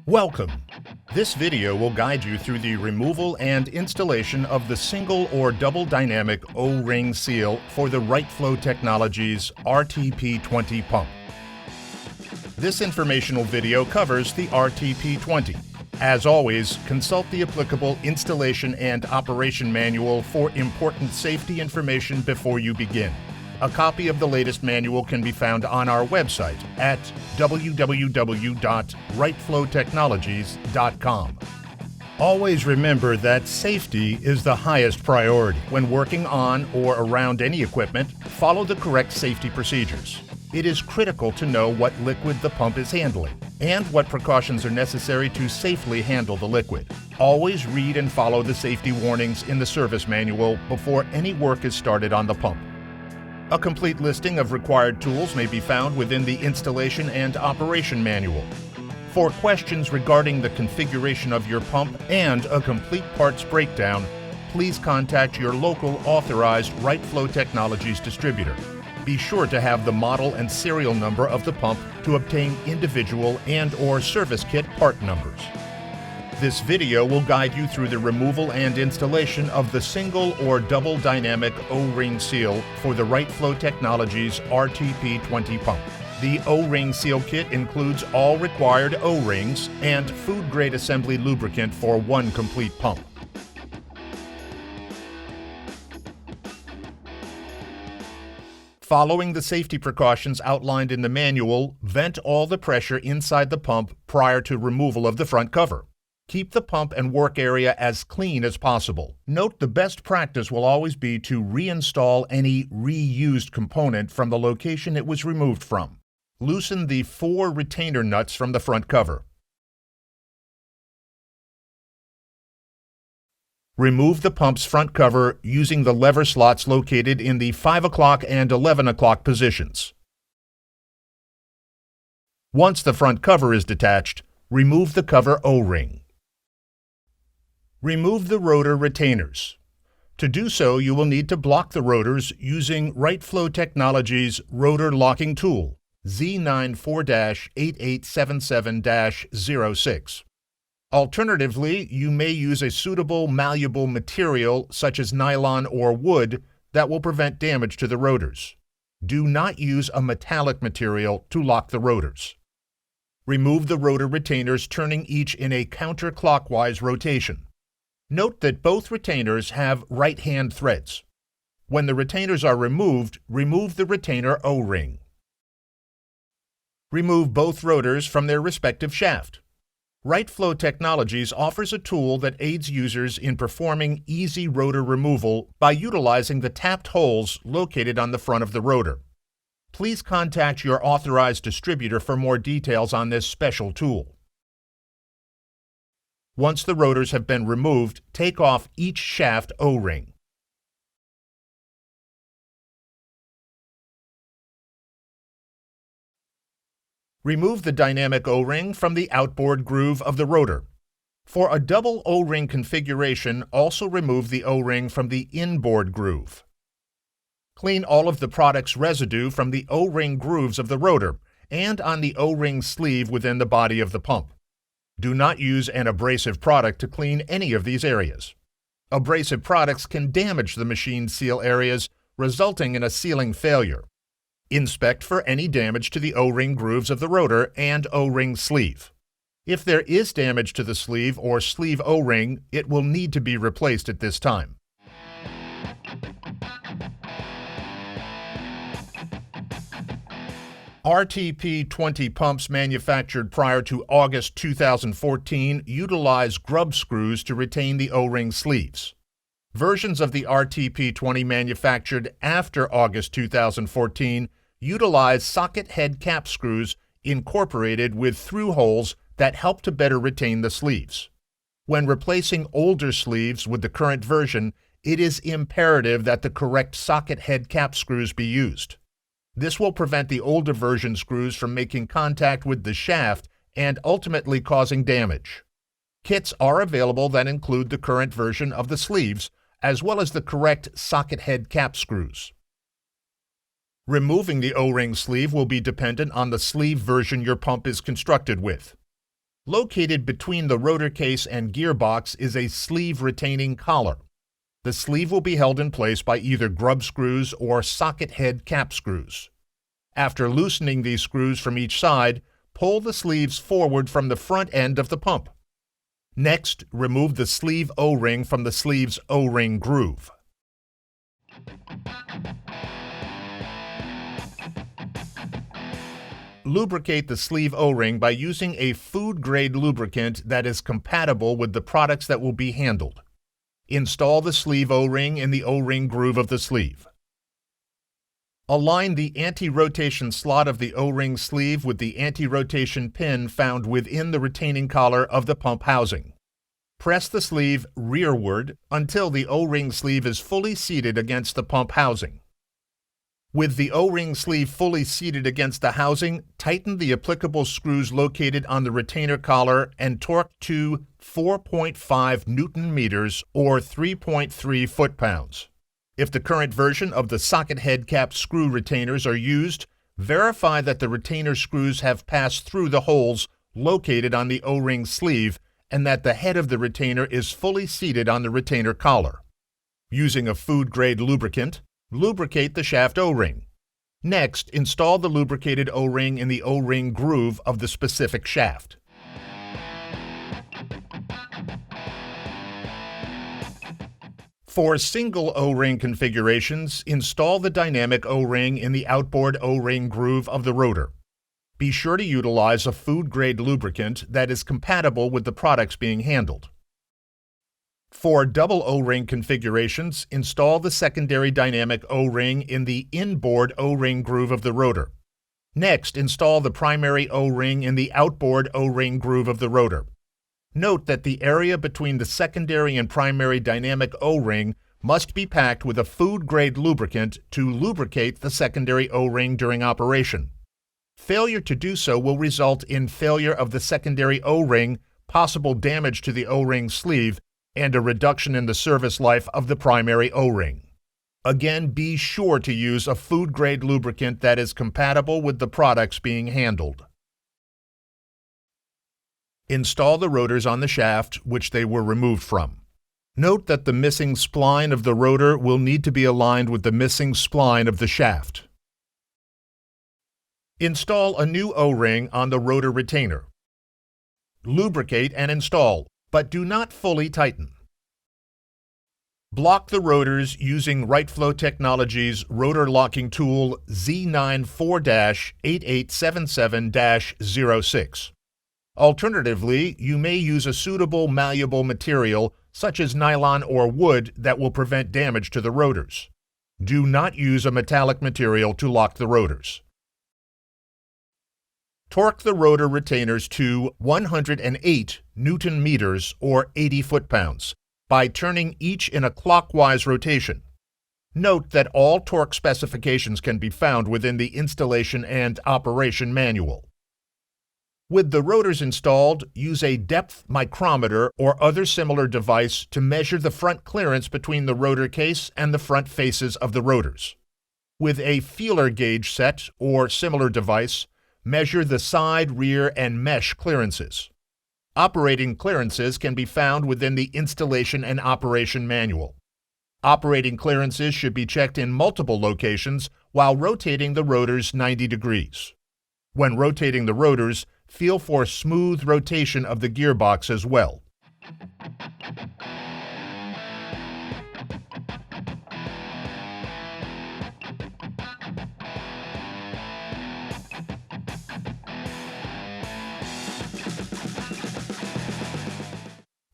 Welcome! This video will guide you through the removal and installation of the single or double dynamic O-ring seal for the Wright Flow Technologies RTP20 pump. This informational video covers the RTP20. As always, consult the applicable installation and operation manual for important safety information before you begin. A copy of the latest manual can be found on our website at www.wrightflowtechnologies.com. Always remember that safety is the highest priority. When working on or around any equipment, follow the correct safety procedures. It is critical to know what liquid the pump is handling and what precautions are necessary to safely handle the liquid. Always read and follow the safety warnings in the service manual before any work is started on the pump. A complete listing of required tools may be found within the installation and operation manual. For questions regarding the configuration of your pump and a complete parts breakdown, please contact your local authorized Wright Flow Technologies distributor. Be sure to have the model and serial number of the pump to obtain individual and/or service kit part numbers. This video will guide you through the removal and installation of the single or double dynamic O-ring seal for the Wright Flow Technologies RTP20 pump. The O-ring seal kit includes all required O-rings and food-grade assembly lubricant for one complete pump. Following the safety precautions outlined in the manual, vent all the pressure inside the pump prior to removal of the front cover. Keep the pump and work area as clean as possible. Note the best practice will always be to reinstall any reused component from the location it was removed from. Loosen the 4 retainer nuts from the front cover. Remove the pump's front cover using the lever slots located in the 5 o'clock and 11 o'clock positions. Once the front cover is detached, remove the cover O-ring. Remove the rotor retainers. To do so, you will need to block the rotors using Wright Flow Technologies rotor locking tool, Z94-8877-06. Alternatively, you may use a suitable malleable material such as nylon or wood that will prevent damage to the rotors. Do not use a metallic material to lock the rotors. Remove the rotor retainers, turning each in a counterclockwise rotation. Note that both retainers have right-hand threads. When the retainers are removed, remove the retainer O-ring. Remove both rotors from their respective shaft. Wright Flow Technologies offers a tool that aids users in performing easy rotor removal by utilizing the tapped holes located on the front of the rotor. Please contact your authorized distributor for more details on this special tool. Once the rotors have been removed, take off each shaft O-ring. Remove the dynamic O-ring from the outboard groove of the rotor. For a double O-ring configuration, also remove the O-ring from the inboard groove. Clean all of the product's residue from the O-ring grooves of the rotor and on the O-ring sleeve within the body of the pump. Do not use an abrasive product to clean any of these areas. Abrasive products can damage the machine seal areas, resulting in a sealing failure. Inspect for any damage to the O-ring grooves of the rotor and O-ring sleeve. If there is damage to the sleeve or sleeve O-ring, it will need to be replaced at this time. RTP20 pumps manufactured prior to August 2014 utilize grub screws to retain the O-ring sleeves. Versions of the RTP20 manufactured after August 2014 utilize socket head cap screws incorporated with through holes that help to better retain the sleeves. When replacing older sleeves with the current version, it is imperative that the correct socket head cap screws be used. This will prevent the older version screws from making contact with the shaft and ultimately causing damage. Kits are available that include the current version of the sleeves, as well as the correct socket head cap screws. Removing the O-ring sleeve will be dependent on the sleeve version your pump is constructed with. Located between the rotor case and gearbox is a sleeve retaining collar. The sleeve will be held in place by either grub screws or socket head cap screws. After loosening these screws from each side, pull the sleeves forward from the front end of the pump. Next, remove the sleeve O-ring from the sleeve's O-ring groove. Lubricate the sleeve O-ring by using a food-grade lubricant that is compatible with the products that will be handled. Install the sleeve O-ring in the O-ring groove of the sleeve. Align the anti-rotation slot of the O-ring sleeve with the anti-rotation pin found within the retaining collar of the pump housing. Press the sleeve rearward until the O-ring sleeve is fully seated against the pump housing. With the O-ring sleeve fully seated against the housing, tighten the applicable screws located on the retainer collar and torque to 4.5 Newton meters or 3.3 foot-pounds. If the current version of the socket head cap screw retainers are used, verify that the retainer screws have passed through the holes located on the O-ring sleeve and that the head of the retainer is fully seated on the retainer collar. Using a food-grade lubricant, lubricate the shaft O-ring. Next, install the lubricated O-ring in the O-ring groove of the specific shaft. For single O-ring configurations, install the dynamic O-ring in the outboard O-ring groove of the rotor. Be sure to utilize a food-grade lubricant that is compatible with the products being handled. For double O-ring configurations, install the secondary dynamic O-ring in the inboard O-ring groove of the rotor. Next, install the primary O-ring in the outboard O-ring groove of the rotor. Note that the area between the secondary and primary dynamic O-ring must be packed with a food-grade lubricant to lubricate the secondary O-ring during operation. Failure to do so will result in failure of the secondary O-ring, possible damage to the O-ring sleeve, and a reduction in the service life of the primary O-ring. Again, be sure to use a food-grade lubricant that is compatible with the products being handled. Install the rotors on the shaft, which they were removed from. Note that the missing spline of the rotor will need to be aligned with the missing spline of the shaft. Install a new O-ring on the rotor retainer. Lubricate and install, but do not fully tighten. Block the rotors using Wright Flow Technologies rotor locking tool Z94-8877-06. Alternatively, you may use a suitable malleable material such as nylon or wood that will prevent damage to the rotors. Do not use a metallic material to lock the rotors. Torque the rotor retainers to 108 Newton meters or 80 foot-pounds by turning each in a clockwise rotation. Note that all torque specifications can be found within the installation and operation manual. With the rotors installed, use a depth micrometer or other similar device to measure the front clearance between the rotor case and the front faces of the rotors. With a feeler gauge set or similar device, measure the side, rear, and mesh clearances. Operating clearances can be found within the installation and operation manual. Operating clearances should be checked in multiple locations while rotating the rotors 90 degrees. When rotating the rotors, feel for smooth rotation of the gearbox as well.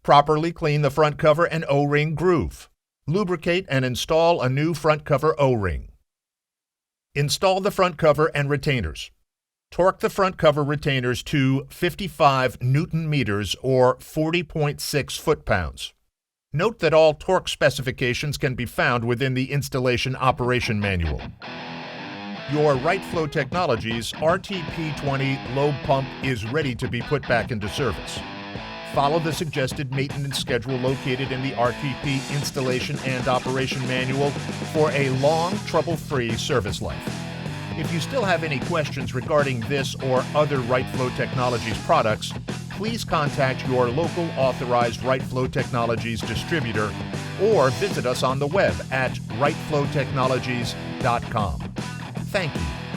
Properly clean the front cover and O-ring groove. Lubricate and install a new front cover O-ring. Install the front cover and retainers. Torque the front cover retainers to 55 Newton meters or 40.6 foot-pounds. Note that all torque specifications can be found within the installation operation manual. Your Wright Flow Technologies RTP20 lobe pump is ready to be put back into service. Follow the suggested maintenance schedule located in the RTP installation and operation manual for a long, trouble-free service life. If you still have any questions regarding this or other Wright Flow Technologies products, please contact your local authorized Wright Flow Technologies distributor or visit us on the web at wrightflowtechnologies.com. Thank you.